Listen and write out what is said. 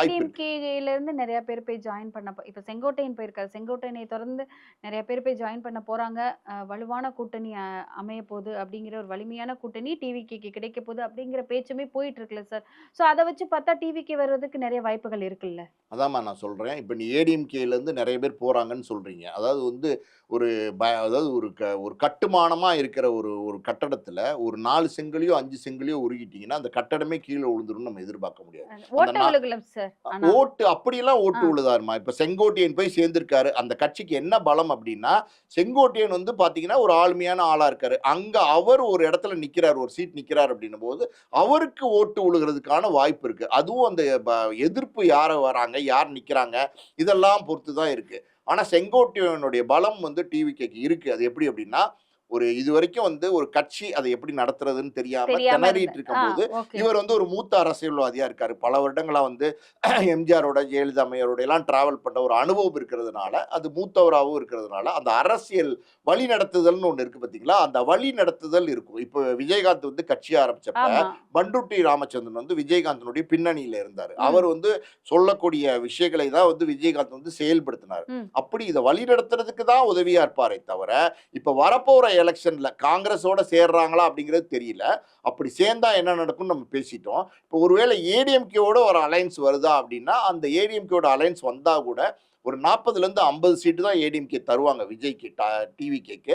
வாய்ப்பு இருக்கு. ஏடிஎம்கேல இருந்து நிறைய பேர் போய் ஜாயின் பண்ண இப்ப செங்கோட்டையன் போயிருக்காரு. செங்கோட்டையனை தொடர்ந்து நிறைய பேர் போய் ஜாயின் பண்ண போறாங்க. வலுவான கூட்டணி அமைய போகுது அப்படிங்கிற ஒரு வலிமையான கூட்டணி டிவிகேக்கு கிடைக்க போகுது அப்படிங்கிற பேச்சுமே போயிட்டு இருக்குல்ல சார். சோ அத வச்சு பார்த்தா டிவிகே வருவதற்கு நிறைய வாய்ப்புகள் இருக்குல்ல. அதாம்மா நான் சொல்றேன். இப்ப நீ ஏடிஎம்கேலேருந்து நெறைய பேர் போறாங்கன்னு சொல்றீங்க. அதாவது வந்து ஒரு அதாவது ஒரு கட்டுமானமா இருக்கிற ஒரு ஒரு கட்டடத்துல ஒரு 4 செங்கலையோ, 5 செங்கலையோ உருகிட்டீங்கன்னா, அந்த கட்டடமே கீழ விழுந்துரும்னு நம்ம எதிர்பார்க்க முடியாது. அந்த ஓட்ட விழுகலும் சார். ஆனா ஓட்டு அப்படியெல்லாம் ஆ ஓட்டு விழுதாரும்மா. இப்ப செங்கோட்டையன் போய் சேர்ந்திருக்காரு. அந்த கட்சிக்கு என்ன பலம் அப்படின்னா, செங்கோட்டையன் வந்து பார்த்தீங்கன்னா, ஒரு ஆளுமையான ஆளா இருக்காரு. அங்க அவர் ஒரு இடத்துல நிக்கிறாரு, ஒரு சீட் நிக்கிறாரு அப்படின்னும்போது, அவருக்கு ஓட்டு விழுகிறதுக்கான வாய்ப்பு இருக்கு. அதுவும் அந்த எதிர்ப்பு யார வராங்க, யார் நிக்கிறாங்க, இதெல்லாம் பொறுத்து தான் இருக்கு. ஆனா செங்கோட்டையனுடைய பலம் வந்து டிவிகேக்கு இருக்கு. அது எப்படி அப்படின்னா, இதுவரைக்கும் வந்து ஒரு கட்சி அதை எப்படி நடத்துறதுன்னு தெரியாம தெரியாம திணறிட்டு இருந்தேன். இருக்கும்போது, ஓகே. இவர் வந்து ஒரு மூத்த அரசியல்வாதியா இருக்காரு. பல வருடங்களா வந்து எம்ஜிஆரோட, ஜெயலலிதா அம்மையாரோட எல்லாம் டிராவல் பண்ண ஒரு அனுபவம் இருக்கிறதுனால, அது மூத்தவராவும் இருக்கிறதுனால, அந்த அரசியல் வழி நடத்துதல்னு ஒண்ணு இருக்கு பார்த்தீங்களா? அந்த வழி நடத்துதல் இருக்கும். இப்ப விஜயகாந்த் வந்து கட்சி ஆரம்பிச்சப்ப, ஆமா. பண்ருட்டி ராமச்சந்திரன் வந்து விஜயகாந்தனுடைய பின்னணியில இருந்தாரு. ம். அவர் வந்து சொல்லக்கூடிய விஷயங்களை தான் வந்து விஜயகாந்த் வந்து செயல்படுத்தினாரு. ம். அப்படி இத வழி நடத்துறதுக்கு தான் உதவியா இருப்பாரே தவிர, இப்ப வரப்போற எலக்ஷன்ல காங்கிரஸோட சேர்றாங்களா அப்படிங்கிறது தெரியல. அப்படி சேர்ந்தா என்ன நடக்கும்னு நம்ம பேசிட்டோம். இப்போ ஒருவேளை ஏடிஎம்கேவோட ஒரு அலையன்ஸ் வருதா அப்படின்னா, அந்த ஏடிஎம்கேவோட அலையன்ஸ் வந்தா கூட ஒரு 40லேருந்து 50 சீட்டு தான் ஏடிஎம்கே தருவாங்க விஜய்க்கு, டிவிகேக்கு.